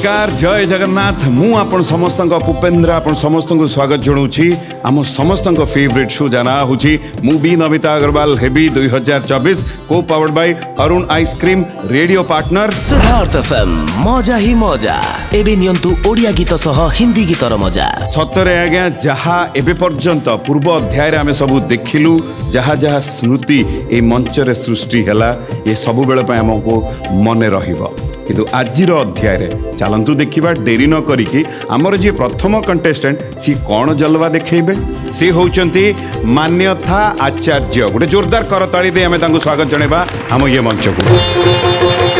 नमस्कार जय जगन्नाथ मु आपण समस्त भूपेन्द्र आपण समस्त स्वागत जनाऊँगी आम समस्त फेवरेट शो जाना हूँ मूवी नमिता अग्रवाल हेबी 2024 को powered by Arun ice cream radio partner Siddharth FM मजा ही मजा एबे नियंतु ओडिया गीत सह हिंदी गीतर मजा सतरे आज्ञा जहा एबे पर्यंत पूर्व अध्याय रे आमे सबु देखिलु जहा जहा स्मृति ए मंच रे सृष्टि हला ये सबु बेले पय हमको मने रहिबो किंतु आजिर अध्याय रे चलंतु देखिबा देरी न करिकी हमर जे प्रथम कंटेस्टेंट सी कोन जलवा देखैबे सी होउचंती मान्यथा आचार्य गोटे जोरदार करताली दे हमें तांको स्वागत जणेबा हम ये मंच को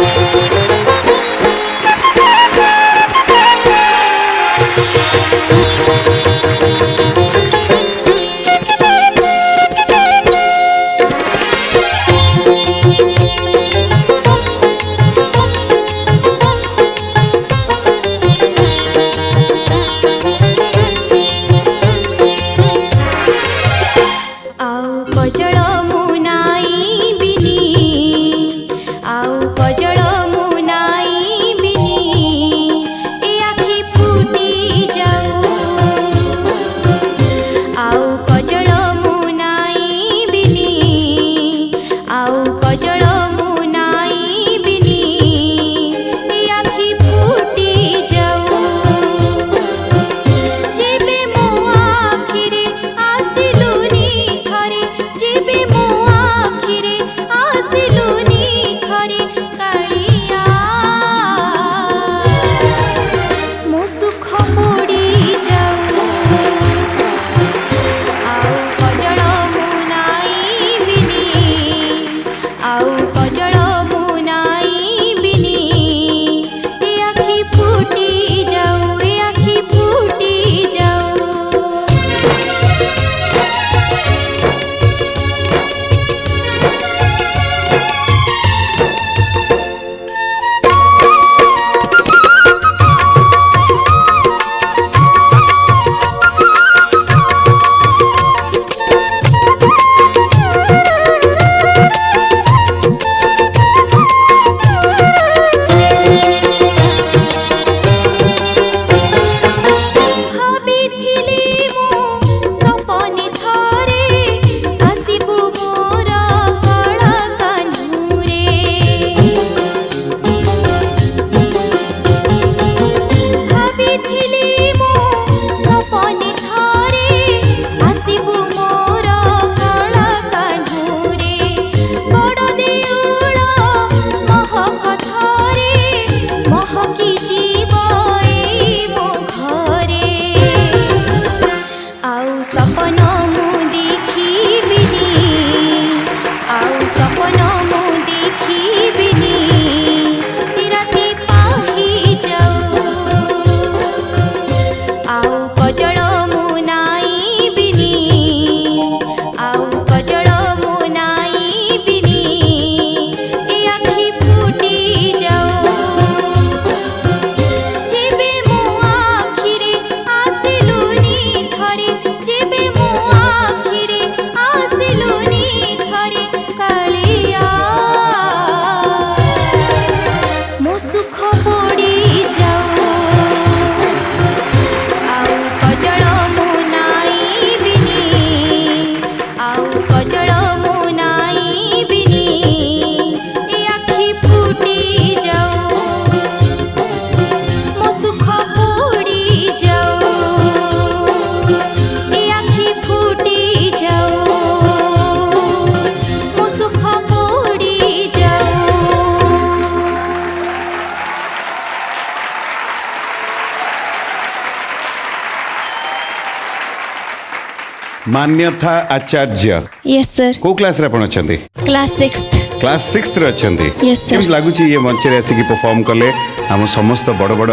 मान्यथा आचार्य यस सर को क्लास रे आपण अछंती क्लास 6th क्लास 6th रे अछंती Yes, sir. केम लागु छी ये मंच रे आसी की परफॉर्म कले हम समस्त बड़ बड़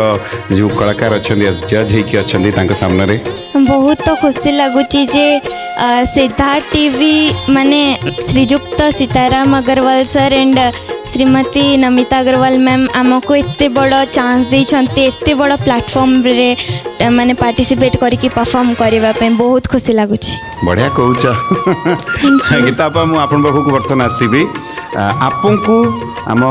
जो कलाकार अछंती जज हे की अछंती तांका सामने रे बहुत खुशी लगुची जे सिद्धार्थ टीवी माने Srijukta Sitaram Agarwal sir and Shrimati Namita Agarwal ma'am आमको एते बड़ चांस देछंती एते बड़ प्लेटफॉर्म रे माने पार्टिसिपेट करके परफॉर्म करबा पे बहुत खुशी लगुची बढ़िया कहूच गीता मु आपन पाखु बर्तन आसीबी आपन को आम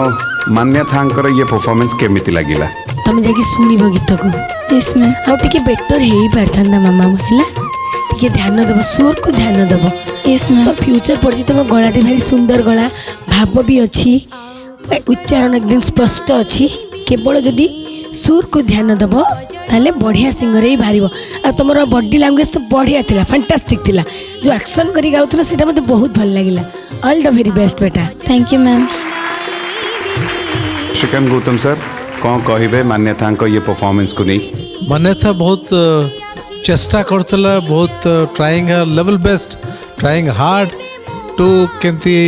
मान्यथा ये परफॉर्मेंस केमिति लागिला तुम जाकि शुणव गीत को यस मैम आउ टिके बेटर हो पारता मामा है टिके ध्यान दब स्वर को ध्यान दब यस मैम तो फ्यूचर पड़ी तुम गलाटे भारी सुंदर गला भाव भी अच्छी उच्चारण एकदम स्पष्ट अच्छी केवल जदि सुर को ध्यान दब ताले बढ़िया सिंगर ही बाहर आ तुम बॉडी लैंग्वेज तो बढ़िया थिला फैंटास्टिक थिला जो एक्शन करी गाउथला सेटा मते बहुत भल लागिला ऑल द वेरी बेस्ट बेटा thank you ma'am Srikant Gautam sir कौन कहे मान्यता ये परफॉर्मेंस को नहीं मान्यता बहुत चेष्टा करतला बहुत trying level best trying hard to केमती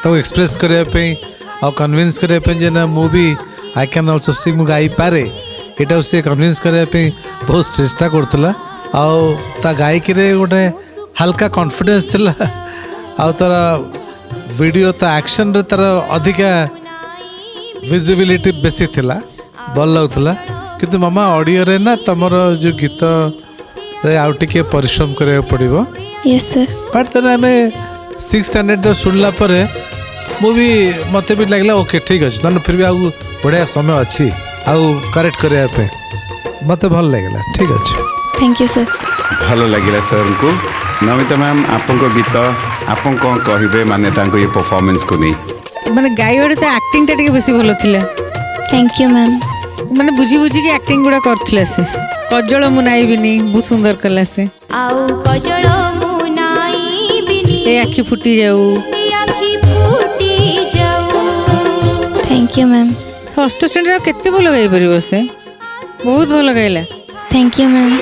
तो एक्सप्रेस करने पे और कन्विंस करने पे जे ना मूवी आई कैन आल्सो सिंग मु गाई पारे एटा से कन्विंस करने पे बहुत चेष्टा करतला आउ ता गायकी रे गोटे हल्का कॉन्फिडेंस थिला आउ तारा वीडियो ता एक्शन रे तारा अधिका विजिबिलिटी बेसी थिला भल लगुला किंतु मामा ऑडियो रे ना तमर जो गीत रे आउ टिके परिश्रम करे पड़िबो यस सर बट तेरे हमें 6 स्टैंडर्ड तो सुनला पर मूवी मते भी लगला ओके ठीक अछि तन फिर भी आउ बढ़िया समय अछि आउ करेक्ट करे पे मते भल लागला ठीक अछि थैंक यू सर भल लगिला सर को नमिता मैम आपन गीत आपन कौन कहे मान्यता ये परफॉर्मेंस को नहीं माने गाइबारे तो एक्टिंग टा टिके बेसी भलो थिला थैंक यू मैम माने बुझी बुझी के एक्टिंग गुडा करथिला से कजळ मुनाई बिनी बहुत सुंदर कला से आउ कजळ मुनाई बिनी ए आखी फुटी जाऊ आखी फुटी जाऊ thank you ma'am first standard केते भलो गाई परिबो से बहुत भलो गाइला thank you ma'am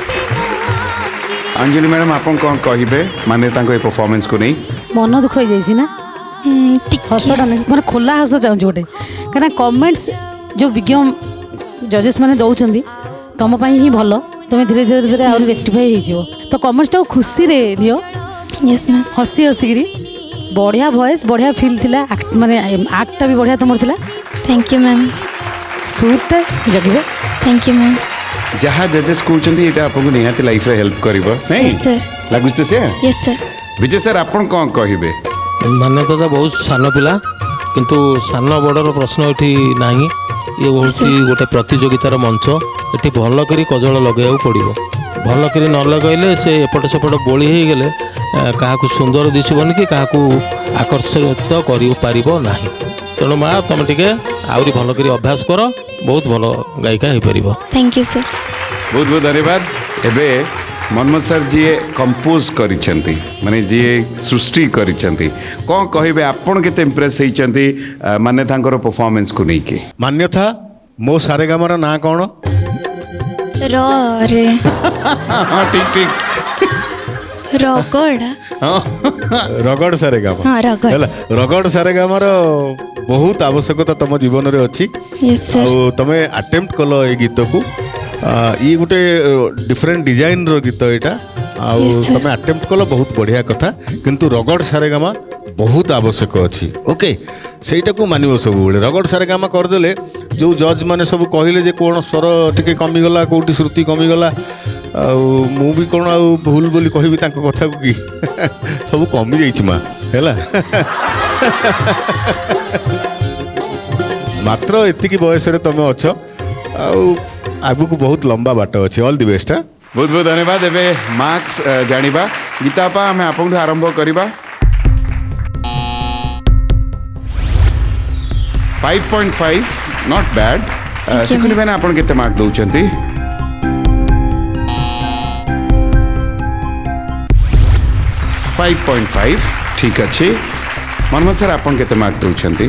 Anjali madam आपन कौन कहे मान्यता ये परफॉर्मेंस को नहीं मन दुख हो जाइए ना हसटा नहीं मैंने खोला हस चाहूँ गोटे कहीं कमेंट्स जो विज्ञ जजेस मैंने दौरान तुम ही भल तुम धीरे धीरे धीरे आहरी रेक्टिफाई हो तो कमेंट्सटा खुशी रे लियो यस मैम हसी हसिकी बढ़िया वॉइस बढ़िया फील थिला माने एक्टा भी बढ़िया तुम थिला थैंक यू मैम सूटटा जगिबे थैंक यू मैम जहाँ जजेस कहते ये आपको निहाती लाइफ रे हेल्प करिवो नहीं यस सर लागुच तो से यस सर विजय सर आपन कौन कहे मान्यता तो बहुत सान पिला किंतु सान बड़र प्रश्न ये ना ये हूँ गोटे प्रतियोगितार मंच ये भल करी कजल लगे पड़ो भल करी न लगैले से एपट सेपट बोली हो गले क्या सुंदर दिशबनी कि क्या आकर्षित कर तेणु माँ तुम टे आहरी भल करी अभ्यास कर बहुत भल गायिका हो पार थैंक यू सर बहुत बहुत धन्यवाद एबे मनमोहन सर जी कंपोज करिसेंती माने जी सृष्टि करिसेंती कौन कहिबे आपण केते इंप्रेस होइचंती मान्यता परफॉर्मेंस को नहीं के मान्यता मो सारेगामार ना कौन र रे हाँ ठीक ठीक रगड़ रगड़ सारेगामा हाँ रगड़ हैला रगड़ सारेगामार बहुत आवश्यकता तुम जीवन रे अच्छी यस सर आ तमे अटेम्प्ट कलो ए गीत को ये गोटे डिफरेंट डिजाइन रो गीत यहाँ Yes, sir. तमे अटेम्प्ट कलो बहुत बढ़िया कथा किंतु रगड़ सारेगामा बहुत आवश्यक अच्छी ओके सेटा को मानिबो सब बेले रगड़ सारेगामा करदेले जो जज माने सब कहले जे कोन स्वर टिके कमीगला कोटी श्रुति कमीगला मु भी कोन आ भूल बोली कहबी तांको कथा को की सब कमी जाइछि मा हैला मात्र एतिकी बयस रे तमे अछ आगु को बहुत लंबा बाट अच्छे ऑल द बेस्ट बहुत बहुत धन्यवाद एबे मार्क्स जानिबा गीतापा हमें आपन आरंभ करिबा 5.5 नॉट बैड सिकुनी बेना आपन केते मार्क दउचंती 5.5 ठीक अच्छे मनमोहन सर आपन केते मार्क दउचंती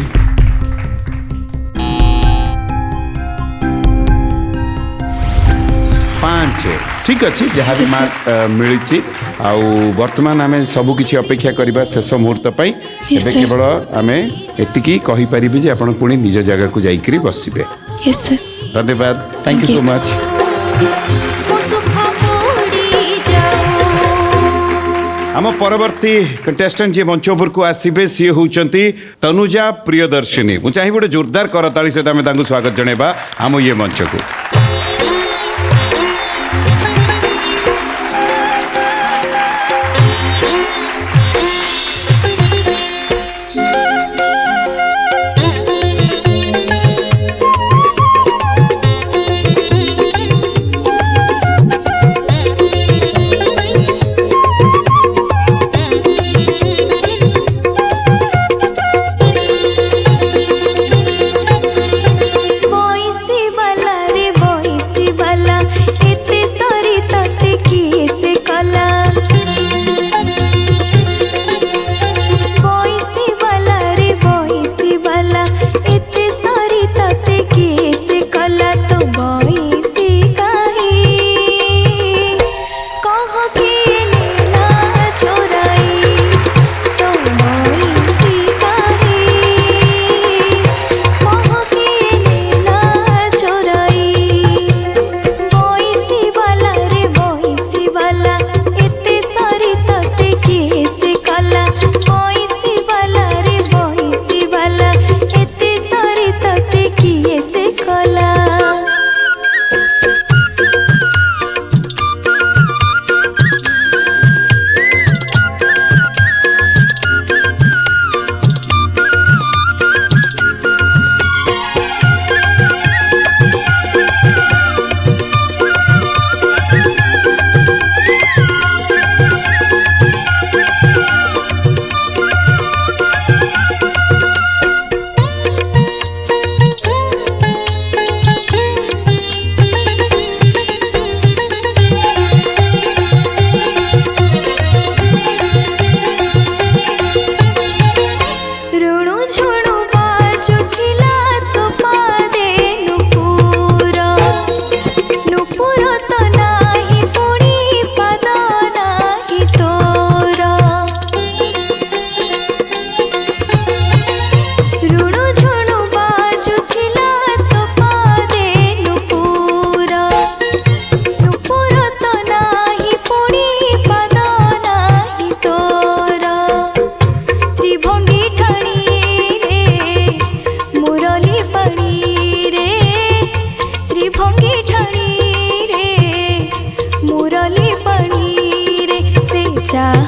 5 ठीक अच्छे जहाँ भी मार्क मिली वर्तमान आम सबकि अपेक्षा करवा शेष मुहूर्त पर Yes, sir. केवल आम एतिकी कहीपर जे आप पुणी निज जगह को जाकर बसबे यस सर धन्यवाद थैंक यू सो मच आम परवर्ती कंटेस्टेंट जी मंच उपर को आसबे सी होती तनुजा प्रियदर्शिनी मुझे चाहिए गोटे जोरदार करताली सहित आम स्वागत जनइबा आम ये मंच को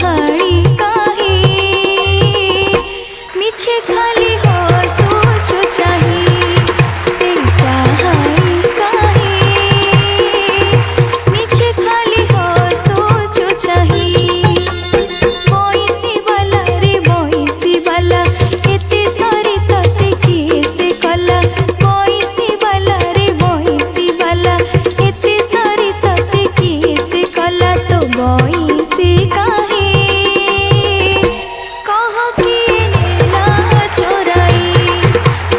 चाहड़ी काहे मिछे खाली हो सोचो चाही से चाहड़ी काहे मिछे खाली हो सोचो चाही बोइसी वाला रे बोइसी वाला एते सारी तते किसे कला बोइसी वाला रे बोइसी वाला एते सारी तते किसे कला तो बोइसी काहे कह के नेला चोराई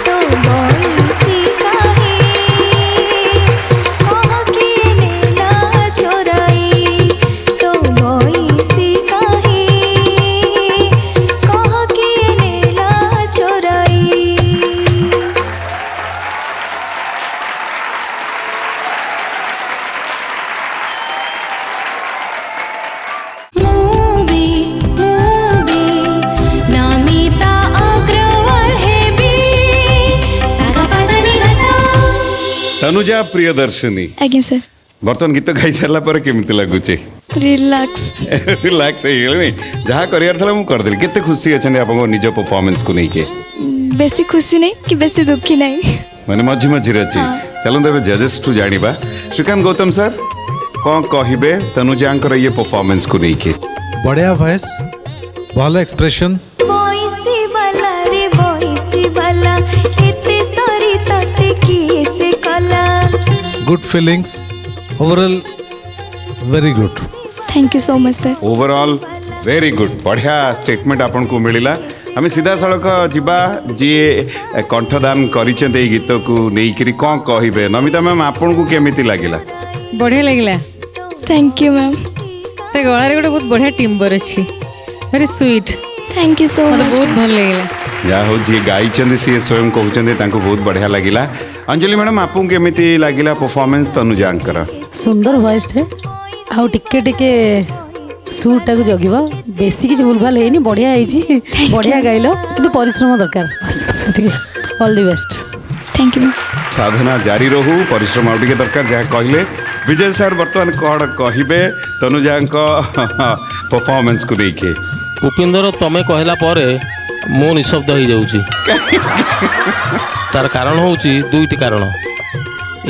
तो बोइसी काहे कह के नेला चोराई तो बोइसी काहे कह के नेला चोराई मूवी नामिता अग्रवाल है बी सागापादानी रसा तनुजा प्रियदर्शिनी आज्ञा सर बर्तमान गीत गाई सारा पर केमती लगुचे रिलैक्स रिलैक्स ହେଇଗଲାଣି ଯାହା କରିବାର ଥିଲା ମୁଁ କରିଦେଲି କେତେ ଖୁସି ଅଛନ୍ତି ଆପଣଙ୍କ ନିଜ ପରଫର୍ମାନ୍ସ କୁ ନେଇକି बेसी खुशी नहीं कि बेसी दुखी नहीं ମାନେ ମଝି ମଝିରେ ଅଛି ଚାଲନ୍ତୁ ଏବେ ଜଜେସ୍ ଠୁ ଜାଣିବା ଶ୍ରୀକାନ୍ତ ଗୌତମ ସାର୍ କ'ଣ କହିବେ ତନୁଜାଙ୍କର ଇଏ ପରଫର୍ମାନ୍ସ କୁ ନେଇକି बढ़िया वॉइस भल एक्सप्रेशन बोइसी वाला रे बोइसी वाला एते सारी तते किसे कला good feelings overall very good thank you so much sir overall very good बढ़िया स्टेटमेंट आपको मिलला आम सीधा सड़क जीवा जी कंठदान करिसेंते एई गीत को नेइकरी कोन कहिबे नमिता मैम आपन को केमिति लागिला बढ़िया लगिला थैंक यू मैम ते गळारे गोटे बहुत बढ़िया टिम्बर अछि वेरी स्वीट थैंक यू सो मते मच बहुत भल लगिला या हो जी गाइचंदे सी स्वयं कहउचंदे तांको बहुत बढ़िया लागिला अंजलि मैडम आपन केमिति लागिला परफॉर्मेंस तनुजांकर सुंदर वॉइस है आउ टिके टिके सुरटा को जगिब बेसी किसी भूलभाल है बढ़िया है बढ़िया गाइल कि परिश्रम दरकार all the best thank you ma'am साधना जारी रहू परिश्रम आउ टिके दरकार जहाँ कहले विजय सर बर्तमान कौन कहिबे तनुजांको परफॉर्मेंस को लेके उपिंदर तमें कहला पर मु निशब्द हो जाऊँगी तार कारण हूँ दुईटी कारण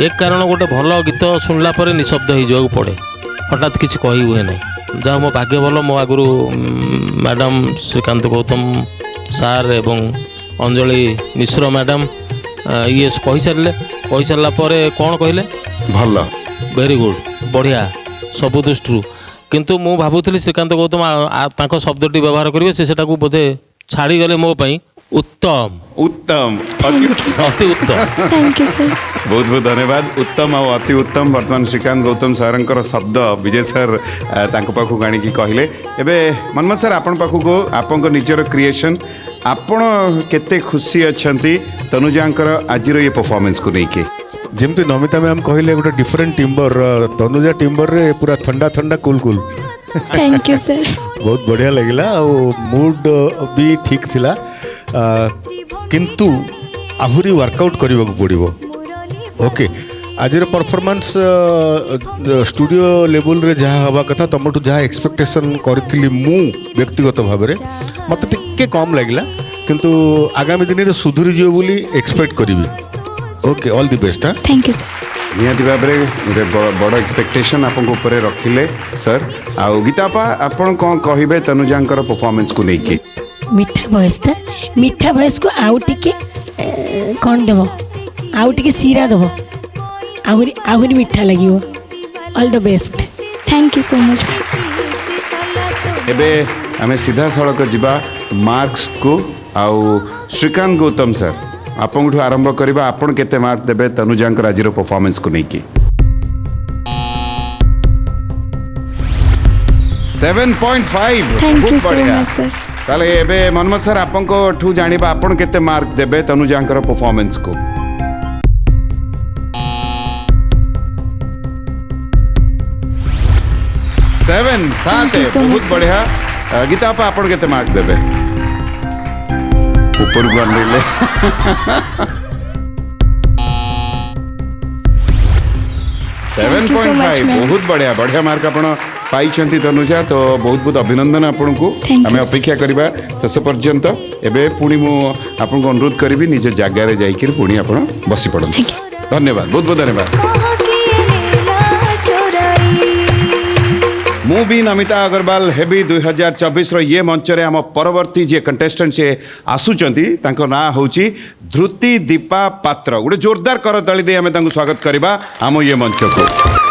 एक कारण गोटे भल गीत शुणला पर निशब्द हो जावाक पड़े हठात किसी कही हुए ना जहाँ मो भाग्य भल मो आगु मैडम श्रीकांत गौतम सार एवं अंजलि मिश्र मैडम ये कही सारा पर कौन कहले भल वेरी गुड बढ़िया सबु दृष्टि किंतु मु भावुली श्रीकांत गौतम तांको शब्दटी व्यवहार करेंगे से बोधे छाड़ी गले मो पई उत्तम उत्तम अति उत्तम थैंक यू सर बहुत बहुत धन्यवाद उत्तम और अति उत्तम बर्तमान श्रीकांत गौतम सारंकर शब्द विजय सर तांको पाखु गाणी की कहले एबे मनमत सर आपन पाखु को आपन निजर क्रिएशन आपण केते खुशी अछंती तनुजांकर आजिर ये परफॉर्मेंस को लेके जमती नमिता मैम कहले गोटे डिफरेंट टिम्बर तनुजा टिम्बर रे पूरा ठंडा ठंडा cool cool thank you sir बहुत बढ़िया लगिला और मूड भी ठीक थिला किंतु आहुरी वर्कआउट करने को पड़ो ओके आज परफॉर्मेंस स्टूडियो लेवल रे जहाँ हवा कथा तुमठू जहाँ एक्सपेक्टेशन करी मु व्यक्तिगत भाव में मत टिके कम लगिला किंतु आगामी दिन में सुधुरी जीव बोली एक्सपेक्ट करी ओके ऑल द बेस्ट हाँ थैंक यू सर निहाती भाव में गोटे बड़ एक्सपेक्टेशन आपन ऊपर रखिले सर आउ गीतापा आपन कौन कहिबे तनुजांकर परफॉर्मेंस को लेके मीठा वॉइस को आउ टिके कौन देव आउ टिके सीरा देव आहुरी आहुरी मीठा लगे all the best thank you so much एबे आमे सीधा सड़क जीवा मार्क्स को आउ श्रीकांत गौतम सर आपन आरंभ करबा आपन केते मार्क देबे तनुजांकर आजिर परफॉर्मेंस को लेके 7.5 thank you so much sir ताले एबे मनमत सर आपन को ठू जानिबा आपन केते मार्क देबे तनुजांकर परफॉर्मेंस को सेवन सात you so बहुत much, बढ़िया गीता आप आपन केते मार्क देबे ऊपर को ले 7.5 बहुत बढ़िया बढ़िया मार्क आपण पाई तनुजा तो बहुत बहुत अभिनंदन आपन को Thank you, आम sir. अपेक्षा करवा शेष पर्यंत एबे पुणी मु आपन को अनुरोध करी निज जगार जाइए पुणी आप बसी पड़ो धन्यवाद बहुत बहुत धन्यवाद मु भी नमिता अग्रवाल हेबी 2024 ये मंच रे आम परवर्ती जे कंटेस्टेंट से आसुचंती तांको ना होची धृति दीपा पात्र गोटे जोरदार करताली दे आमे तांको स्वागत करबा आम ये मंच को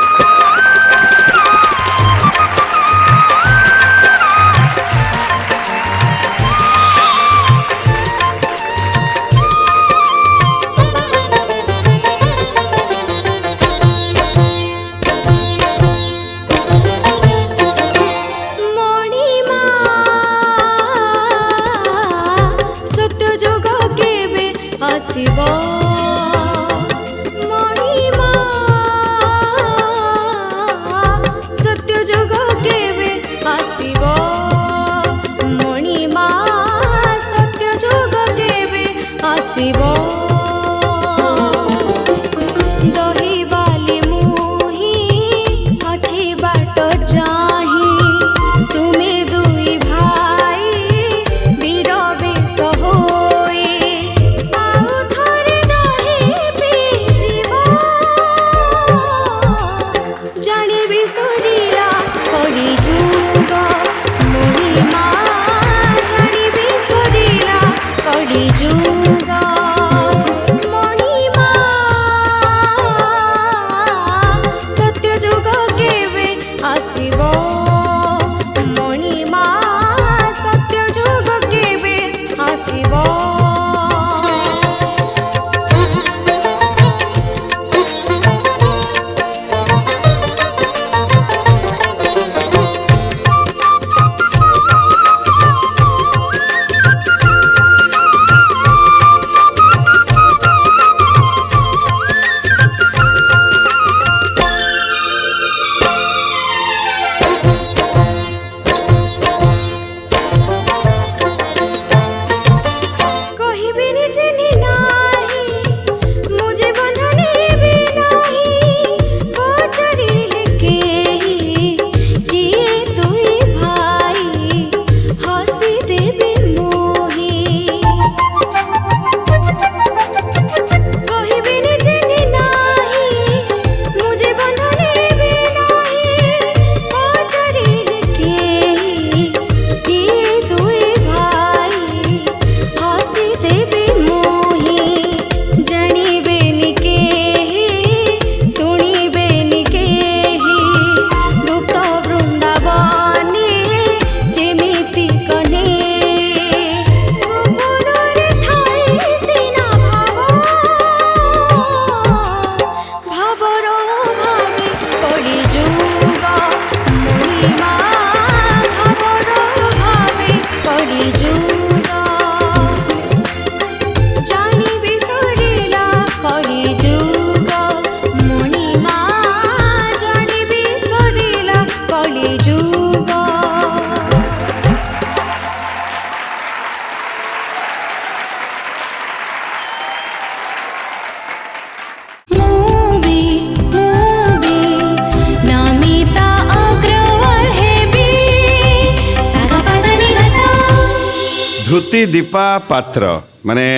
धृति दीपा पात्र माने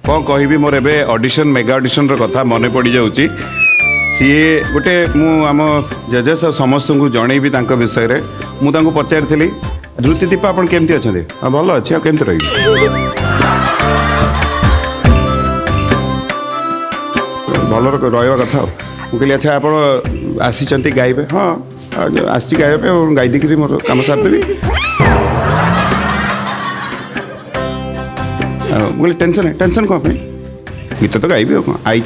कौन कहबी मोर एबे ऑडिशन मेगा ऑडिशन रो कथा मने पड़ी जाउची सीए गोटे मु आम जजेस समस्त को जनईबी तांको विषय रे मु तांको पचारिथिली धृति दीपा आपण केमती अछंती भल अछि आ केमती रही भल रहा कथा मु कहली अच्छा आपण आसीचंती गाइबे हाँ आसी गाइबे और गाई देखिरी मोर काम सारदेबी बोले टेंशन कौन गीत तो गाइबी कौन आई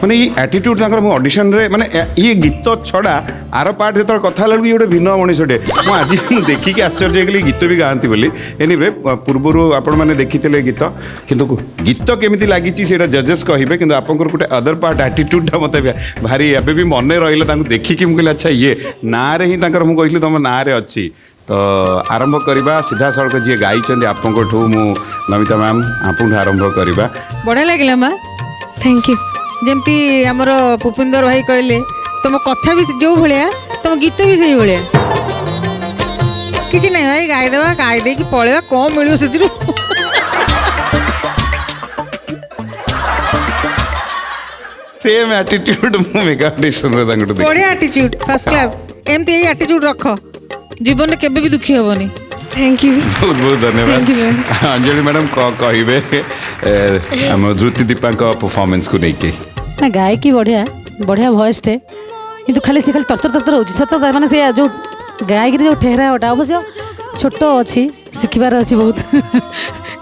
मैंने ये एटीट्यूड मु ऑडिशन रे माने ये गीत छड़ा आर पार्ट जो कथा लगे ये गोटे भिन्न मनीषटे मुझे आज देखिकी आश्चर्य गली गीत भी गाँति बोली एनिवे पूर्वर आपण मैंने देखी गीत किंतु गीत केमी लगी जजेस कहे कि आप गोटे अदर पार्ट एटीट्यूडा मत भारी एवं भी मन रहा देखिकी मुझे अच्छा ये ना रे ही मुझे तुम ना रे अच्छी तो आरंभ करवा सीधा सड़क जी गाई आपको मु नमिता मैम आप आरंभ करवा बढ़िया लगे माँ थैंक यू जमती आमर पुपिंदर भाई कहले तुम कथा भी जो भाया तुम गीत भी से भाया କିଛି ନାହିଁ ଭାଇ ଗାଇଦେବା ଗାଇ ଦେଇକି ପଳେଇବା କ'ଣ ମିଳିବ ସେଥିରୁ ସେମ୍ ଆଟିଟ୍ୟୁଡ୍ ମୁଁ ମେଗା ଅଡିସନରେ ତାଙ୍କଠୁ ଦେଖିଛି। ବଢ଼ିଆ ଆଟିଚ୍ୟୁଡ୍ ଫାର୍ଷ୍ଟ କ୍ଲାସ୍ ଏମିତି ଏଇ ଆଟିଚ୍ୟୁଡ୍ ରଖ ଜୀବନରେ କେବେ ବି ଦୁଃଖୀ ହେବନି थैंक यू ବହୁତ ବହୁତ ଧନ୍ୟବାଦ Thank you, ma'am. Anjali madam କ'ଣ କହିବେ ଆମ ଧୃତି ଦୀପାଙ୍କ ପରଫର୍ମାନ୍ସକୁ ନେଇକି? ନା ଗାୟକି ବଢ଼ିଆ ବଢ଼ିଆ ଭଏସ୍ଟେ କିନ୍ତୁ ଖାଲି ସେ ଖାଲି ତରତର ତରତର ହେଉଛି ସତ ମାନେ ସେ ଯେଉଁ ଗାୟକିରେ ଯେଉଁ ଠେହରାଟା ଅବଶ୍ୟ ଛୋଟ ଅଛି ଶିଖିବାର ଅଛି ବହୁତ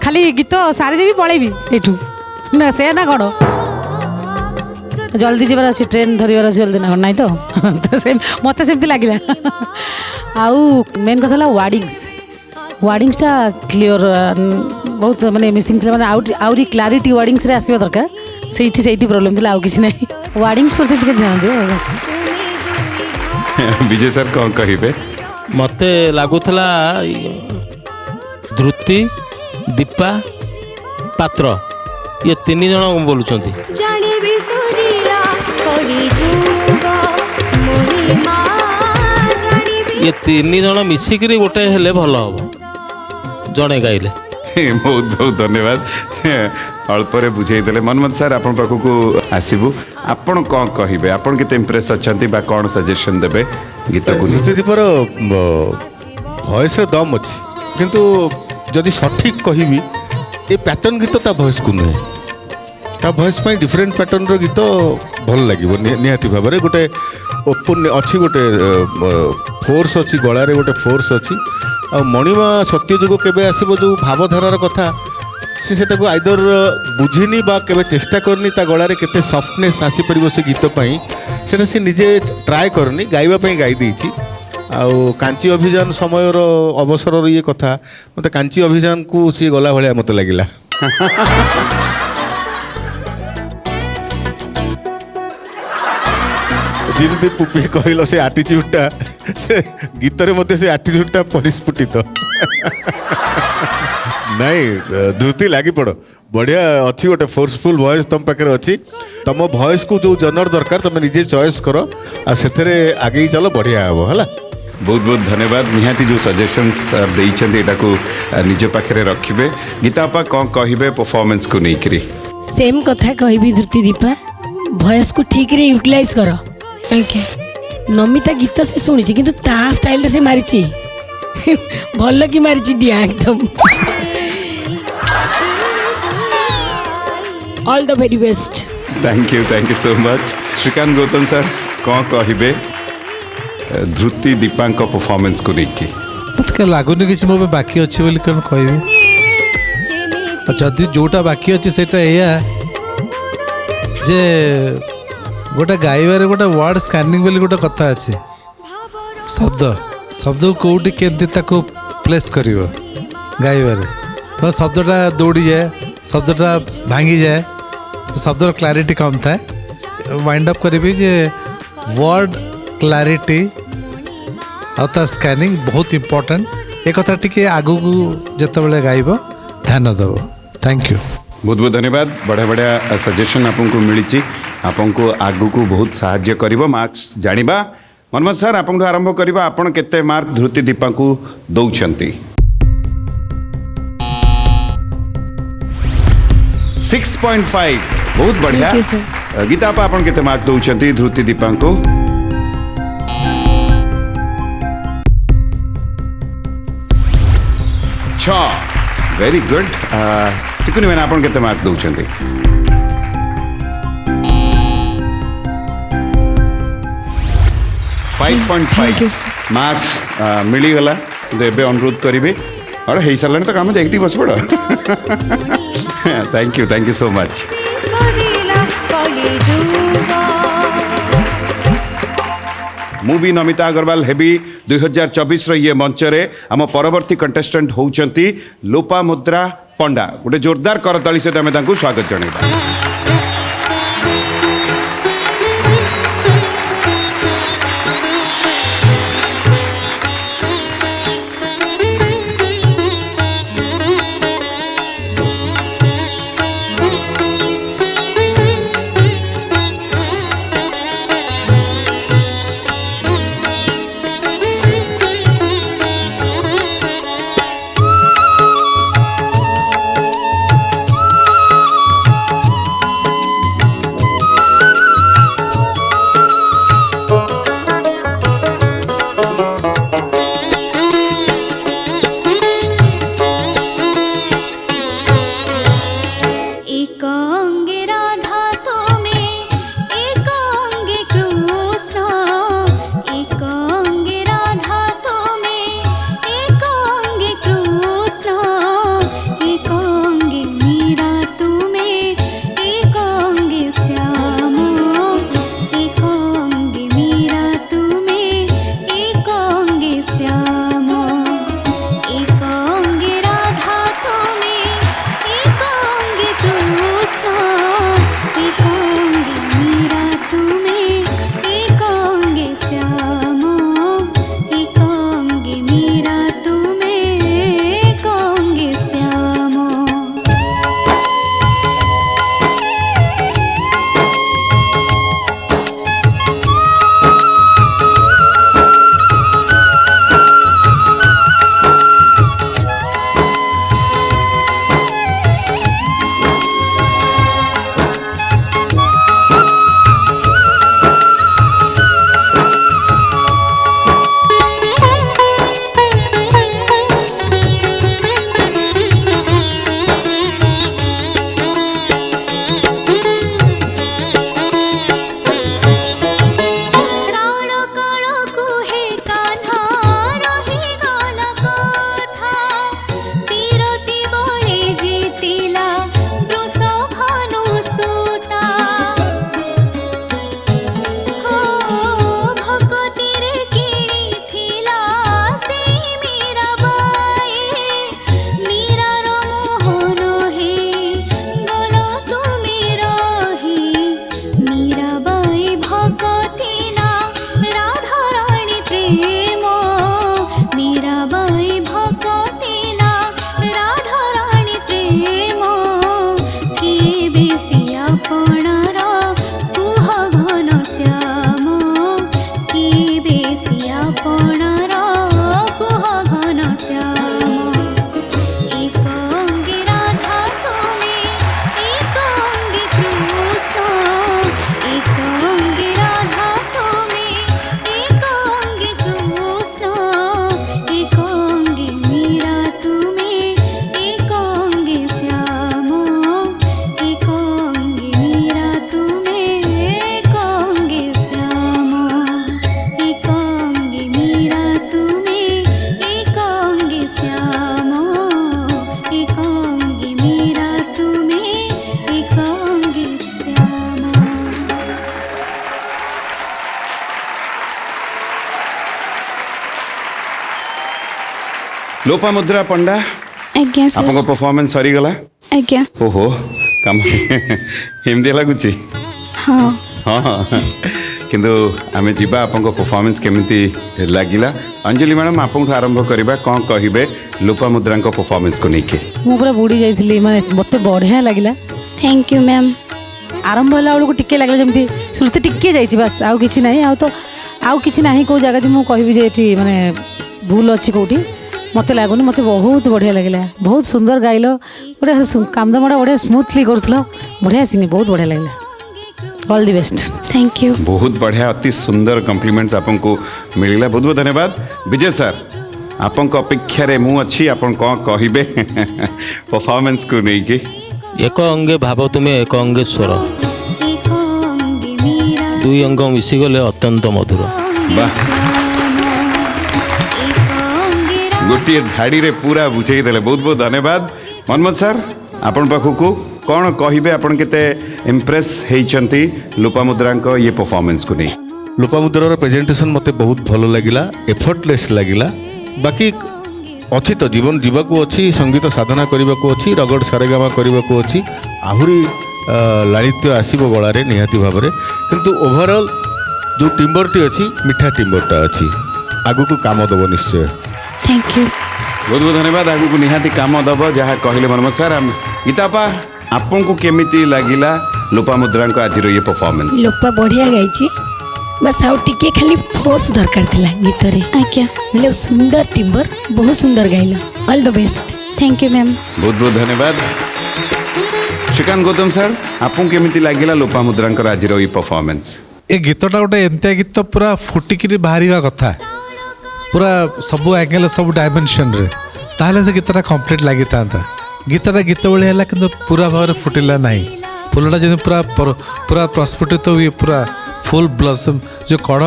ଖାଲି ଗୀତ ସାରିଦେବି ପଳେଇବି ଏଇଠୁ ନା ସେ ନା କ'ଣ ଜଲ୍ଦି ଯିବାର ଅଛି ଟ୍ରେନ୍ ଧରିବାର ଅଛି ଜଲ୍ଦି ନା କ'ଣ ନାହିଁ ତ ସେ ମୋତେ ସେମିତି ଲାଗିଲା ଆଉ ମେନ୍ କଥା ହେଲା ୱାର୍ଡ଼ିଂସଟା କ୍ଲିଅର ବହୁତ ମାନେ ମିସିଂ ଥିଲା ମାନେ ଆହୁରି କ୍ଲାରିଟି ୱାର୍ଡ଼ିଂସରେ ଆସିବା ଦରକାର ସେଇଠି ପ୍ରୋବ୍ଲେମ୍ ଥିଲା ଆଉ କିଛି ନାହିଁ ୱାର୍ଡ଼ିଂସ ପ୍ରତି ଟିକେ ଧ୍ୟାନ ଦିଅ ବାସ୍ ବିଜୟ ସାର୍ କ'ଣ କହିବେ? ମୋତେ ଲାଗୁଥିଲା ଧୃତି ଦୀପା ପାତ୍ର ଇଏ 3 ଜଣ ବୋଲୁଛନ୍ତି ଇଏ 3 ଜଣ ମିଶିକିରି ଗୋଟେ ହେଲେ ଭଲ ହବ ଜଣେ ଗାଇଲେ। ବହୁତ ବହୁତ ଧନ୍ୟବାଦ ଅଳ୍ପରେ ବୁଝେଇଦେଲେ। ମନ୍ମଥ ସାର୍ ଆପଣଙ୍କ ପାଖକୁ ଆସିବୁ ଆପଣ କ'ଣ କହିବେ ଆପଣ କେତେ ଇମ୍ପ୍ରେସ୍ ଅଛନ୍ତି ବା କ'ଣ ସଜେସନ୍ ଦେବେ ଗୀତକୁ? ଧୃତି ଦୀପର ଭଏସ୍ରେ ଦମ୍ ଅଛି କିନ୍ତୁ ଯଦି ସଠିକ୍ କହିବି ଏ ପ୍ୟାଟର୍ନ ଗୀତ ତା ଭଏସ୍କୁ ନୁହେଁ ତା ଭଏସ୍ ପାଇଁ ଡିଫରେଣ୍ଟ ପ୍ୟାଟର୍ନର ଗୀତ ଭଲ ଲାଗିବ ନିହାତି ଭାବରେ ଗୋଟେ ଓପନ୍ ଅଛି ଗୋଟେ ଫୋର୍ସ ଅଛି ଗଳାରେ ଗୋଟେ ଫୋର୍ସ ଅଛି ଆଉ ମଣିମା ସତ୍ୟଯୁଗ କେବେ ଆସିବ ଯେଉଁ ଭାବଧାରାର କଥା ସେ ସେଟାକୁ ଆଇଦର ବୁଝିନି ବା କେବେ ଚେଷ୍ଟା କରିନି ତା ଗଳାରେ କେତେ ସଫ୍ଟନେସ୍ ଆସିପାରିବ ସେ ଗୀତ ପାଇଁ ସେଟା ସେ ନିଜେ ଟ୍ରାଏ କରିନି ଗାଇବା ପାଇଁ ଗାଇ ଦେଇଛି ଆଉ କାଞ୍ଚି ଅଭିଯାନ ସମୟର ଅବସରର ଇଏ କଥା ମୋତେ କାଞ୍ଚି ଅଭିଯାନକୁ ସିଏ ଗଲା ଭଳିଆ ମୋତେ ଲାଗିଲା। ଯେମିତି ପୁପି କହିଲ ସେ ଆଟିଚ୍ୟୁଡ୍ଟା ସେ ଗୀତରେ ମଧ୍ୟ ସେ ଆଟିଚ୍ୟୁଡ୍ଟା ପରିସ୍ଫୁଟିତ ନାଇଁ ଧୃତି ଲାଗି ପଡ଼ ବଢ଼ିଆ ଅଛି ଗୋଟେ ଫୋର୍ସଫୁଲ୍ ଭଏସ୍ ତୁମ ପାଖରେ ଅଛି ତୁମ ଭଏସ୍କୁ ଯେଉଁ ଜନର ଦରକାର ତୁମେ ନିଜେ ଚଏସ୍ କର ଆଉ ସେଥିରେ ଆଗେଇ ଚାଲ ବଢ଼ିଆ ହେବ ହେଲା। ବହୁତ ବହୁତ ଧନ୍ୟବାଦ ନିହାତି ଯେଉଁ ସଜେସନ୍ସ ଦେଇଛନ୍ତି ଏଟାକୁ ନିଜ ପାଖରେ ରଖିବେ। ଗୀତା ଆପା କ'ଣ କହିବେ ପରଫର୍ମାନ୍ସକୁ ନେଇକରି? सेम कथा कहबी धृति दीपा भॉइस को ठीक रे यूटिलाइज कर नमिता गीत से शुणी किंतु ता स्टाइल से मारी भल कि मारी डिया एकदम all the very best. Thank you so much. Srikant Gautam sir କ'ଣ କହିବେ ଧୃତି ଦୀପାଙ୍କ ପରଫର୍ମାନ୍ସକୁ ନେଇକି? ମୋତେ ଲାଗୁନି କିଛି ମୋ ପାଇଁ ବାକି ଅଛି ବୋଲି କ'ଣ କହିବି ଯଦି ଯେଉଁଟା ବାକି ଅଛି ସେଇଟା ଏଇଆ ଯେ ଗୋଟେ ଗାଇବାରେ ଗୋଟେ ୱାର୍ଡ ସ୍କାନିଂ ବୋଲି ଗୋଟେ କଥା ଅଛି ଶବ୍ଦକୁ କେଉଁଠି କେମିତି ତାକୁ ପ୍ଲେସ୍ କରିବ ଗାଇବାରେ ମାନେ ଶବ୍ଦଟା ଦୌଡ଼ିଯାଏ ଶବ୍ଦଟା ଭାଙ୍ଗିଯାଏ ଶବ୍ଦର କ୍ଲାରିଟି କମ୍ ଥାଏ ୱାଇଣ୍ଡ ଅପ୍ କରିବି ଯେ ୱାର୍ଡ କ୍ଲାରିଟି ଆଉ ତାର ସ୍କାନିଂ ବହୁତ ଇମ୍ପୋର୍ଟାଣ୍ଟ ଏ କଥା ଟିକେ ଆଗକୁ ଯେତେବେଳେ ଗାଇବ ଧ୍ୟାନ ଦେବ। थैंक यू बहुत बहुत धन्यवाद। बढ़िया बढ़िया सजेशन आपको मिली आपको आगू बहुत साहाय्य करिबो मार्क्स जानिबा। मनमोहन सर आपन आरंभ करबा आपन केते मार्क धृति दीपा को दउछंती? 6.5 बहुत बढ़िया। गीता आपा आपन केते मार्क दउछंती धृति दीपा को? 6 वेरी गुड। चिकुनी मैंने आपन केते मार्क दउछंती? 5.5 मार्क्स मिली गला देबे अनुरोध करिवे और हेई सारलानी तो काम देखटी बस पड़। Thank you so much. Movie Namita Agarwal हेबी 2024 रो ये मंच रे आम परवर्ती कंटेस्टेंट होउचंती लोपामुद्रा पंडा। गोटे जोरदार करताली से आम स्वागत जणाइबा। लोपामुद्रा पंडा आज्ञा सर आपको परफॉर्मेंस सरी गला आज्ञा ओहो काम एमती लगुच हाँ हाँ किंतु आम जा आप परफॉर्मेंस केमिति लगिला अंजलि मैडम आपको आरंभ करवा कौन कहे लोपामुद्रा परफॉर्मेंस को लेकिन ମୁଁ ପୁରା ବୁଡ଼ି ଯାଇଥିଲି ମାନେ ମୋତେ ବଢ଼ିଆ ଲାଗିଲା थैंक यू मैम ଆରମ୍ଭ ହେଲା ବେଳକୁ ଟିକେ ଲାଗିଲା ଯେମିତି ଶ୍ରୁତି ଟିକେ ଯାଇଛି ବାସ୍ ଆଉ କିଛି ନାହିଁ ଆଉ କିଛି ନାହିଁ କେଉଁ ଜାଗା ଯେ ମୁଁ କହିବି ଯେ ଏଠି ମାନେ ଭୁଲ ଅଛି କେଉଁଠି ମୋତେ ଲାଗୁନି ମୋତେ ବହୁତ ବଢ଼ିଆ ଲାଗିଲା ବହୁତ ସୁନ୍ଦର ଗାଇଲ ଗୋଟେ କାମଦାମଟା ବଢ଼ିଆ ସ୍ମୁଥଲି କରୁଥିଲ ବଢ଼ିଆ ସିଙ୍ଗି ବହୁତ ବଢ଼ିଆ ଲାଗିଲା all the best thank you बहुत बढ़िया अति सुंदर कम्प्लीमेंट्स आपको मिलला बहुत बहुत धन्यवाद विजय सर आपन अपेक्षा रे मु अच्छी आपन कौन कहिबे परफॉर्मेंस को लेके एक अंगे भाव तुम्हें एक अंगे स्वर दुई अंग मिशीगले अत्यंत मधुर बस गोटे धाड़ी रे पूरा बुझे देले बहुत बहुत धन्यवाद मनमोहन सर आपन पाखु कौन कहिबे आपन केते इम्प्रेस हेइचंती लोपामुद्रा ये परफॉर्मेंस को नहीं लोपामुद्रार प्रेजेंटेशन मते बहुत भल लगिला एफर्टलेस लगिला बाकी अच्छी तो जीवन जीवाक अच्छी संगीत साधना करने को अच्छी रगड़ सारेगामा करने को अच्छी आहुरी लालित्य आसब गलारे निहाती भाव में किंतु ओवरऑल जो टिम्बरटी अच्छी मिठा टिम्बरटा अच्छी आगु को काम दब निश्चय थैंक यू बहुत बहुत धन्यवाद आगु को निहाती काम दब जहाँ कहले मनमोहन सर गीतापा आपको केमिति लगिला लोपामुद्रा आज ये परफॉर्मेंस लोपा बढ़िया गाई बस आउ टिके खाली फोर्स दरकार थिला गीत रे आज्ञा मतलब सुंदर टिम्बर बहुत सुंदर गाइल all the best thank you ma'am बहुत बहुत धन्यवाद श्रीकांत गौतम सर आपको केमिति लगिला लोपामुद्रा आज ये परफॉर्मेंस ए गीतटा गोटे एमती गीत पूरा फुटिकी बाहर कथा पूरा सब एंगल सब डायमेंशन रे ताहले से गीतटा कंप्लीट लगी था गीतटा गीत भाई है कि पूरा भाव फुटिला ना फुलटा जमी पूरा पूरा प्रस्फुटित हुए पूरा फुल ब्लसम जो कड़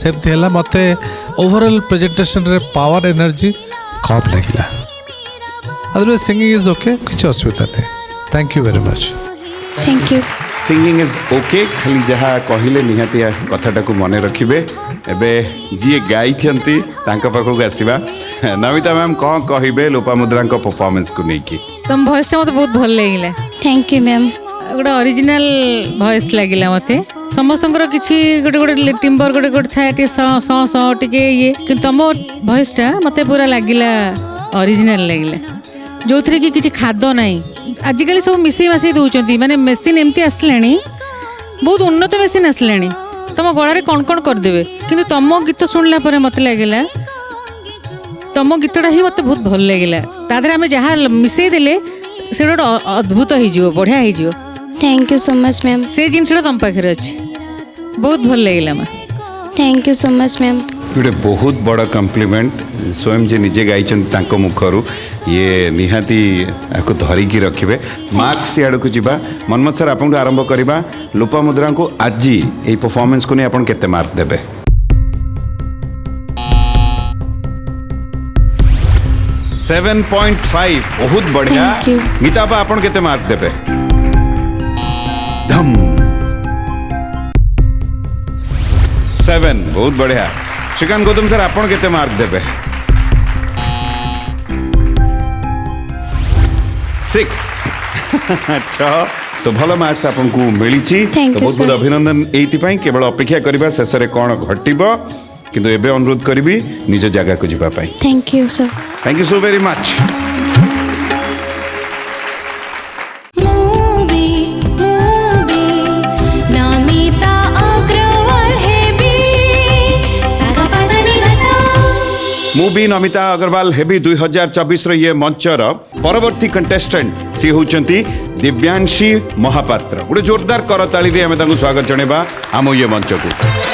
सेमती है मत ओवरऑल प्रेजेंटेशन रे पावर एनर्जी कम लगे अदरवाइज सिंगिंग इज ओके किसी असुविधा नहीं thank you very much thank you singing is okay खाली जहाँ कहले निहाती कथाटा को मन रखिए एबे जी गाई पाखक आसवा नमिता मैम कौन कहे लोपामुद्रा परफॉर्मेंस को लेकिन तुम भॉइसटा मत बहुत भल लगिला थैंक यू मैम गोटे ओरिजिनल भॉइस लगिला मते समस्तंकर किछि गोटे गोटे टिम्बर गोटे गोटे थाए टे स टिके ये कि तुम भॉइसटा मते पूरा लगिला ओरिजिनल लगिला जो थरे कि किछि खाद्य नाही आजिकल सब मिसई मासई दउचंती माने मेसिन एमती आसलाणी बहुत उन्नत मेसिन आसलाणी तुम गलारे कौन कौन करदेवे किंतु तुम गीत शुणला पर मत लगिला तुम गीतटा ही मत बहुत भल लगिला तादरे आमे जहाँ मिसई देले से गोटे अद्भुत हो बढ़िया हो thank you so much ma'am से जिनसा तुम पाखे अच्छे बहुत भल लगिला माँ thank you so much ma'am गोटे बहुत बड़ा कम्प्लीमेंट स्वयं जे निजे गाई मुखर ये निहाती आपको धरिकी रखिए मार्क्स आड़ को जीवा मनमोहन सर आपको आरंभ करवा लोपामुद्रा को आज ये परफॉर्मेंस को नहीं आप केते मार्क देबे 7.5 बहुत बढ़िया Thank you. गीतापा आपन केते मार्क देबे धम 7 बहुत बढ़िया श्रीकांत गौतम सर आपन केते मार्क देबे 6 अच्छा तो भल मार्क्स आपको मिली Thank तो you, बहुत बहुत sir. अभिनंदन एइति केवल अपेक्षा करबा शेष रे कोन घटिबो किंतु एबे अनुरोध करिबी निज जगह को जीवा पाई thank you sir thank you so very much movie Namita Agarwal हेबी 2024 ये मंचर परवर्ती कंटेस्टेंट सी होचंती दिव्यांशी महापात्र गोटे जोरदार करताली दे हमें तांको स्वागत जणेबा आम ये मंच को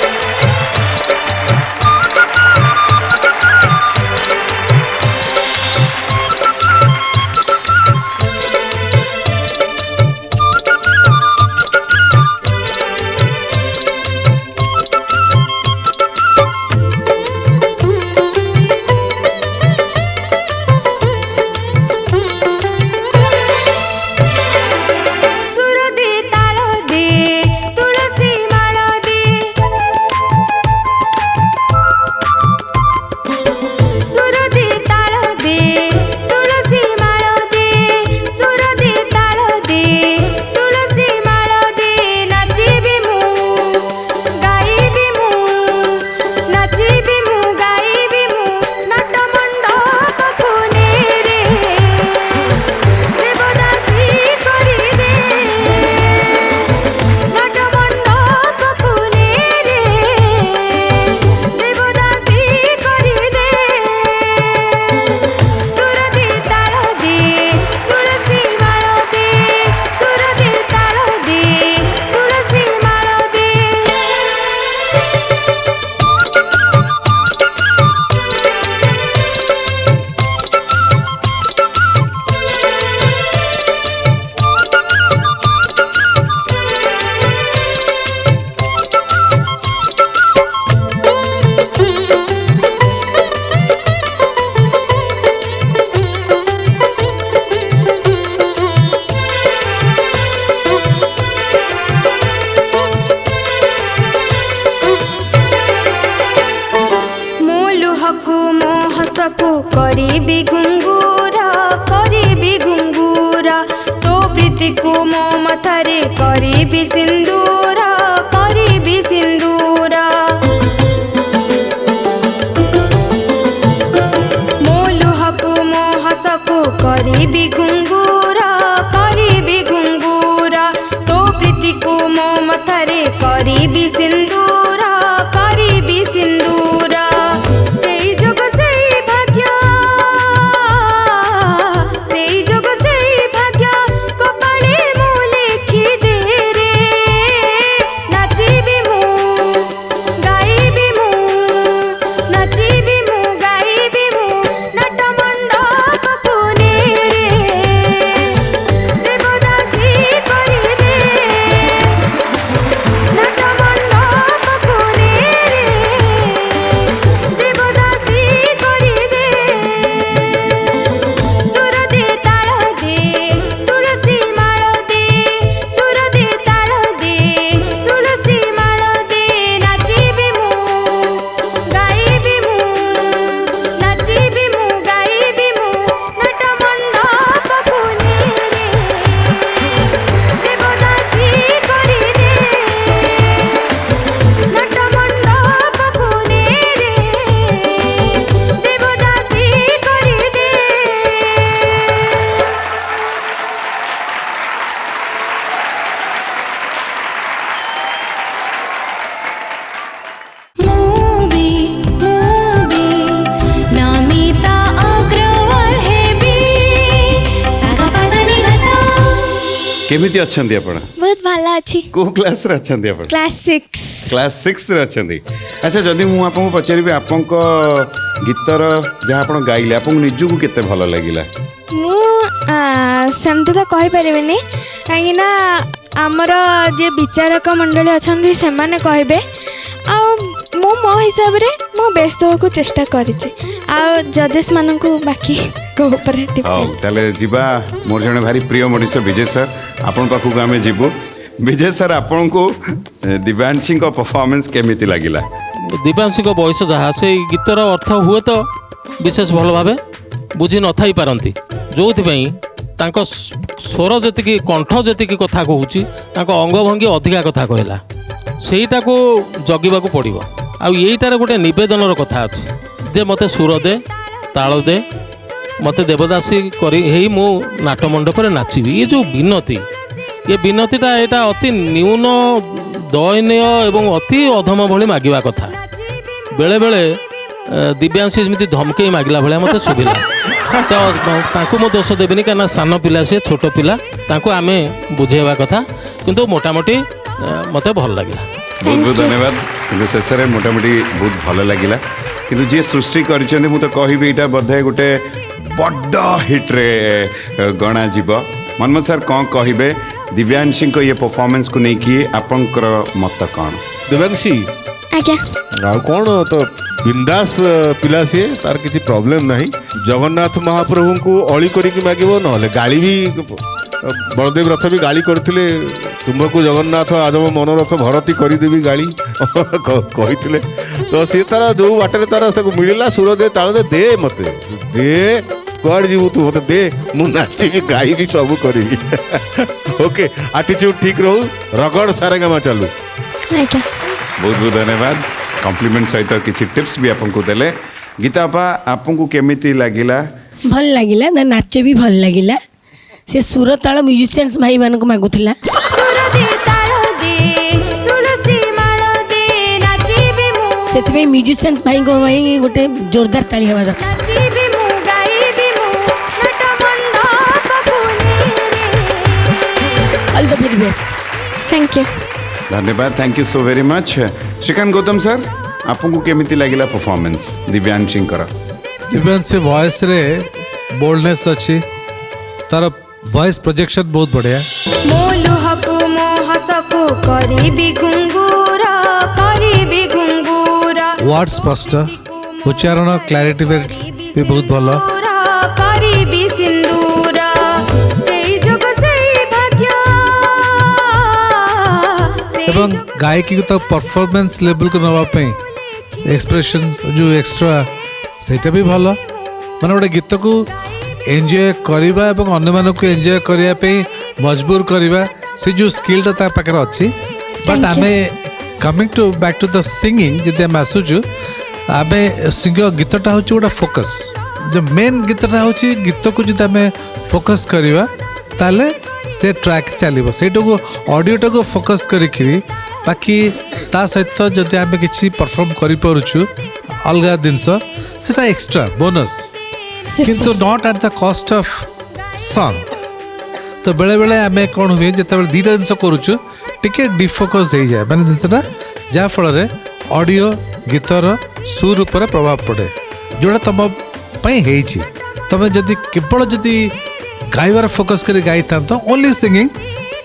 ହସକୁ କରିବି ଘୁଙ୍ଗୁର କରିବି ଘୁଙ୍ଗୁର ତୋ ପ୍ରୀତିକୁ ମୋ ମଥାରେ କରିବି ସିନ୍ଦୁର କରିବି ସିନ୍ଦୁର ସେଇ ଯୋଗ ସେଇ ଭାଗ୍ୟ ସେଇ ଯୋଗ ସେଇ ଭାଗ୍ୟ କପାଳେ ମୁଁ ଲେଖି ଦେ ରେ ନାଚିବି ମୁଁ ଗାଇବି ମୁଁ ନାଚିବି ମୁଁ ଗାଇବି ମୁଁ ନାଟ ମଣ୍ଡପକୁ ନେ ରେ ଦେବଦାସୀ କରିଦେ ନାଟ ମଣ୍ଡପକୁ ନେ ରେ ଦେବଦାସୀ କରିଦେ ସୁର ଦେ ତାଳ ଦେ ତୁଳସୀ ମାଳ ଦେ ସୁର ଦେ ତାଳ ଦେ ତୁଳସୀ ମାଳ ଦେ ନାଚିବି ମୁଁ ଗାଇବି ମୁଁ ନାଚିବି ମୁଁ ଗାଇବି ମୁଁ ନାଟ ମଣ୍ଡପକୁ ନେ ରେ ଦେବଦାସୀ କରିଦେ ନାଟ ମଣ୍ଡପକୁ ନେ ରେ ଦେବଦାସୀ କରିଦେ ମୁଁ ବି ନମିତା ଅଗ୍ରୱାଲ ହେବି ସାଗପଦନି ଘସ କେମିତି ଅଛନ୍ତି ଆପଣ? ବହୁତ ଭଲ ଅଛି କୋଉ କ୍ଲାସରେ ଅଛନ୍ତି ଆପଣ? କ୍ଲାସ୍ 6 କ୍ଲାସ୍ 6ରେ ଅଛନ୍ତି। ଆଚ୍ଛା, ଯଦି ମୁଁ ଆପଣଙ୍କୁ ପଚାରିବି ଆପଣଙ୍କ ଗୀତର ଯାହା ଆପଣ ଗାଇଲେ ଆପଣଙ୍କୁ ନିଜକୁ କେତେ ଭଲ ଲାଗିଲା? ମୁଁ ସେମିତି ତ କହିପାରିବିନି କାହିଁକିନା ଆମର ଯିଏ ବିଚାରକ ମଣ୍ଡଳୀ ଅଛନ୍ତି ସେମାନେ କହିବେ ଆଉ ମୁଁ ମୋ ହିସାବରେ ମୁଁ ବ୍ୟସ୍ତ ହେବାକୁ ଚେଷ୍ଟା କରିଛି ଆଉ ଜଜେସ୍ ମାନଙ୍କୁ ବାକି କୋଉ ଉପରେ ହଉ ତାହେଲେ ଯିବା। ମୋର ଜଣେ ଭାରି ପ୍ରିୟ ମଣିଷ ବିଜୟ ସାର୍ ଆପଣଙ୍କ ପାଖକୁ ଆମେ ଯିବୁ। ବିଜୟ ସାର୍ ଆପଣଙ୍କୁ ଦିବ୍ୟାଂଶୀଙ୍କ ପରଫର୍ମାନ୍ସ କେମିତି ଲାଗିଲା? ଦିବ୍ୟାଂଶୀଙ୍କ ବୟସ ଯାହା ସେଇ ଗୀତର ଅର୍ଥ ହୁଏତ ବିଶେଷ ଭଲ ଭାବେ ବୁଝି ନଥାଇ ପାରନ୍ତି, ଯେଉଁଥିପାଇଁ ତାଙ୍କ ସ୍ୱର ଯେତିକି କଣ୍ଠ ଯେତିକି କଥା କହୁଛି ତାଙ୍କ ଅଙ୍ଗଭଙ୍ଗୀ ଅଧିକା କଥା କହିଲା, ସେଇଟାକୁ ଜଗିବାକୁ ପଡ଼ିବ। ଆଉ ଏଇଟାରେ ଗୋଟେ ନିବେଦନର କଥା ଅଛି ଯେ ମୋତେ ସୁର ଦେ ତାଳ ଦେ ମୋତେ ଦେବଦାସୀ କରି ହେଇ ମୁଁ ନାଟ ମଣ୍ଡପରେ ନାଚିବି। ଏ ଯେଉଁ ବିନତି, ଏ ବିନତିଟା ଏଇଟା ଅତି ନ୍ୟୁନ ଦୟନୀୟ ଏବଂ ଅତି ଅଧମ ଭଳି ମାଗିବା କଥା। ବେଳେବେଳେ ଦିବ୍ୟାଂଶୀ ଯେମିତି ଧମକେଇ ମାଗିଲା ଭଳିଆ ମୋତେ ଶୁଭିଲା। ତ ତାଙ୍କୁ ମୁଁ ଦୋଷ ଦେବିନି, କାହିଁକିନା ସାନ ପିଲା ସିଏ ଛୋଟ ପିଲା, ତାଙ୍କୁ ଆମେ ବୁଝେଇବା କଥା। କିନ୍ତୁ ମୋଟାମୋଟି ମୋତେ ଭଲ ଲାଗିଲା। ବହୁତ ବହୁତ ଧନ୍ୟବାଦ। କିନ୍ତୁ ଶେଷରେ ମୋଟାମୋଟି ବହୁତ ଭଲ ଲାଗିଲା। କିନ୍ତୁ ଯିଏ ସୃଷ୍ଟି କରିଛନ୍ତି ମୁଁ ତ କହିବି ଏଇଟା ବୋଧେ ଗୋଟେ ବଡ଼ ହିଟ୍ରେ ଗଣାଯିବ। ମନ୍ମଥ ସାର୍ କ'ଣ କହିବେ ଦିବ୍ୟାଂଶୀଙ୍କ ଇଏ ପରଫର୍ମାନ୍ସକୁ ନେଇକି ଆପଣଙ୍କର ମତ କ'ଣ? ଦିବ୍ୟାଂଶୀ ଆଜ୍ଞା ଆଉ କ'ଣ ତ ବିନ୍ଦାସ ପିଲା ସିଏ, ତାର କିଛି ପ୍ରୋବ୍ଲେମ୍ ନାହିଁ। ଜଗନ୍ନାଥ ମହାପ୍ରଭୁଙ୍କୁ ଅଳି କରିକି ମାଗିବ, ନହେଲେ ଗାଳି ବି ବଳଦେବ ରଥ ବି ଗାଳି କରିଥିଲେ, ତୁମ୍ଭକୁ ଜଗନ୍ନାଥ ଆଦମ ମନୋରଥ ଭରତି କରିଦେବି ଗାଳି କହିଥିଲେ। ତ ସିଏ ତାର ଯେଉଁ ବାଟରେ ତାର ସବୁ ମିଳିଲା, ସୁର ଦେ ତାଳ ଦେ ମୋତେ ଦେ, କୁଆଡ଼େ ଯିବୁ ତୁ, ମୋତେ ଦେ, ମୁଁ ନାଚିବି ଗାଇବି ସବୁ କରିବି। ଓକେ, ଆଟିଚ୍ୟୁଡ୍ ଠିକ୍ ରହୁ, ରଗଡ଼ ସାରେଗାମା ଚାଲୁ। ଆଜ୍ଞା ବହୁତ ବହୁତ ଧନ୍ୟବାଦ। କମ୍ପ୍ଲିମେଣ୍ଟ ସହିତ କିଛି ଟିପ୍ସ ବି ଆପଣଙ୍କୁ ଦେଲେ। ଗୀତା ଆପା ଆପଣଙ୍କୁ କେମିତି ଲାଗିଲା? ଭଲ ଲାଗିଲା ନା, ନାଚ ବି ଭଲ ଲାଗିଲା। ସେ ସୁର ତାଳ ମ୍ୟୁଜିସିଆନ୍ସ ଭାଇମାନଙ୍କୁ ମାଗୁଥିଲା। ସେଥିପାଇଁ ମ୍ୟୁଜିସିଆନ୍ସ ଭାଇଙ୍କ ପାଇଁ ଗୋଟେ ଜୋରଦାର ତାଳି ହେବା ଦରକାର। All the very best. Thank you ଧନ୍ୟବାଦ, thank you so very much. Srikant Gautam sir ଆପଣଙ୍କୁ କେମିତି ଲାଗିଲା ପରଫର୍ମାନ୍ସ ଦିବ୍ୟାଂଶୀଙ୍କର? ଦିବ୍ୟାଂଶୀ ଭଏସ୍ରେ ବୋଲ୍ଡନେସ୍ ଅଛି, ତାର ଭଏସ୍ ପ୍ରୋଜେକ୍ସନ୍ ବହୁତ ବଢ଼ିଆ। ମୋ ଲୁହକୁ ମୋ ହସକୁ କରିବି ଘୁଙ୍ଗୁର କରିବି ଘୁଙ୍ଗୁର ୱାର୍ଡ ସ୍ପଷ୍ଟ, ଉଚ୍ଚାରଣ କ୍ଲାରିଟି ବି ବହୁତ ଭଲ। କରିବି ସିନ୍ଦୁର ସେଇ ଯୋଗ ସେଇ ଭାଗ୍ୟ ଏବଂ ଗାୟିକୀକୁ ତ ପରଫର୍ମାନ୍ସ ଲେଭେଲକୁ ନେବା ପାଇଁ ଏକ୍ସପ୍ରେସନ୍ସ ଯେଉଁ ଏକ୍ସଟ୍ରା ସେଇଟା ବି ଭଲ। ମାନେ ଗୋଟେ ଗୀତକୁ ଏନ୍ଜୟ କରିବା ଏବଂ ଅନ୍ୟମାନଙ୍କୁ ଏନ୍ଜୟ କରିବା ପାଇଁ ମଜବୁର କରିବା, ସେ ଯେଉଁ ସ୍କିଲ୍ଟା ତା ପାଖରେ ଅଛି। ବଟ୍ ଆମେ coming to back to the singing, ଯଦି ଆମେ ଆସୁଛୁ, ଆମେ ଗୀତଟା ହେଉଛି ଗୋଟେ ଫୋକସ୍, जो मेन गीतटा हूँ गीत को जो आम फोकस करवा ताले से ट्रैक चलो से ऑडियोटा को फोकस करी बाकी ता सहित जदि आम कि परफॉर्म करूँ अलग जिनस से एक्स्ट्रा बोनस किंतु not at the cost of song तो बेले बेले आम कौन हुए जिते दुईटा जिन करुचु टिके डिफोकस हो जाए माने जिनसा जहाँफल ऑडियो गीतर सुर उपर प्रभाव पड़े जोड़ा तुम तुम जदि केवल जदि गाइबार फोकस कर गाई था ओनली सिंगिंग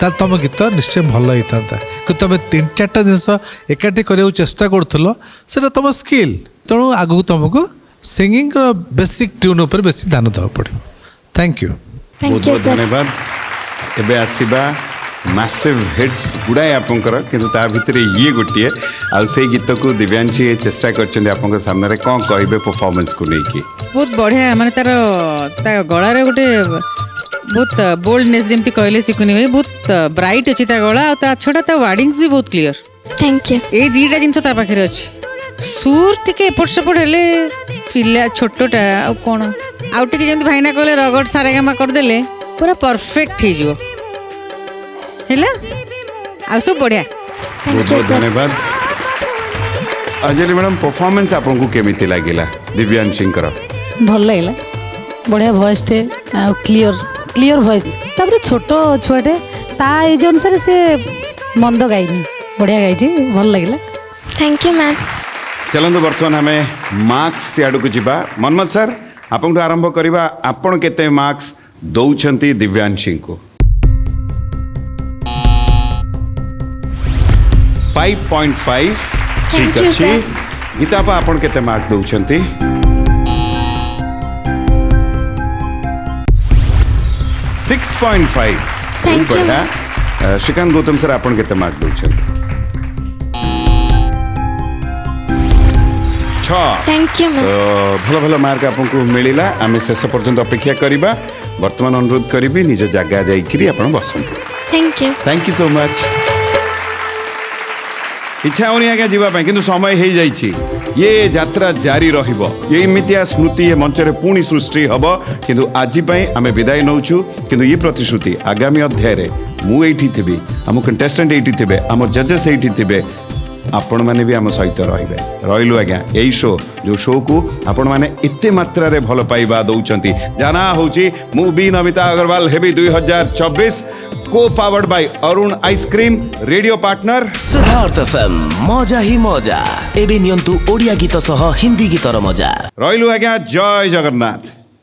ताल तुम गीत निश्चय भल होता कि तुम 3-4टा जिनस एकाठी करने चेष्टा करूँ से तुम स्किल तेणु आगू तुमको सिंगिंग बेसिक ट्यून उपर बेसी ध्यान देवा पड़ो थैंक यू बहुत बहुत धन्यवाद एबे आसीबा मैसिव हिट्स गुड़ाए आपंकर किंतु ता भितर ये गोटे आ से गीत को दिव्यांशी चेष्टा करछन आपन सामने रे कोन कहबे परफॉर्मेंस को लेके बहुत बढ़िया माने तार गलार गोटे बहुत बोल्डनेस जमती कहले सिकुनी भाई बहुत ब्राइट अच्छी गला आ छड़ा ता वार्डिंग्स भी बहुत क्लियर थैंक यू ए दीटा जिनस ता पाखे अच्छी सुर टिके एपट सेपट हेले पिला छोटटा आ कौन आउ टिके जेमती भाईना कहले रगड़ सारेगामा करदेले पूरा परफेक्ट हो जिवो हेला आ सब बढ़िया बहुत बहुत धन्यवाद अंजलि मैडम परफॉर्मेंस आपन को केमिति लागिला दिव्यांशी कर भल लगे बढ़िया वॉइस टे क्लियर वॉइस तापर छोट छुआटे ता एज अनुसार से मंद गायनी बढ़िया गाई भल लगे थैंक यू मैम चलନ୍ତୁ ବର୍ତ୍ତମାନ ଆମେ ମାର୍କସ୍ ଆଡ଼କୁ ଯିବା ମନ୍ମଥ ସାର୍ ଆପଣଠୁ ଆରମ୍ଭ କରିବା ଆପଣ କେତେ ମାର୍କସ୍ ଦଉଛନ୍ତି ଦିବ୍ୟାଂଶୀଙ୍କୁ 5.5 ଠିକ୍ you, ଅଛି sir. ଗୀତା ଆପା ଆପଣ କେତେ ମାର୍କ ଦଉଛନ୍ତି 6.5 Thank you. Srikant Gautam sir ଆପଣ କେତେ ମାର୍କ ଦଉଛନ୍ତି थैंक यू मैम भल भल मार्क आपको मिलला आम शेष पर्यंत अपेक्षा करवा वर्तमान अनुरोध करी निज जगह जाइए आप बसंत थैंक यू सो मच इच्छा होनी आज्ञा जावाई कि समय हो जाइए ये यात्रा जारी ये इमितिया स्मृति ये मंचरे पुणी सृष्टि हम किंतु आज आम विदाय नौचु किंतु ये प्रतिश्रुति आगामी अध्याय मुझे थी आम कंटेस्टेंट ये थे आम जजेस ये थे आपण मैंने भी आम सहित रही आज्ञा यही शो जो शो को आपण मैंने एते मात्रा रे भल पाइबा दौरान जाना हूँ मु बी नमिता अग्रवाल हेबी 2024 को powered by Arun ice cream radio partner Siddharth FM मजा ही मजा एबे नियंतु ओडिया गीत सह हिंदी गीतर मजा रही आज्ञा जय जगन्नाथ।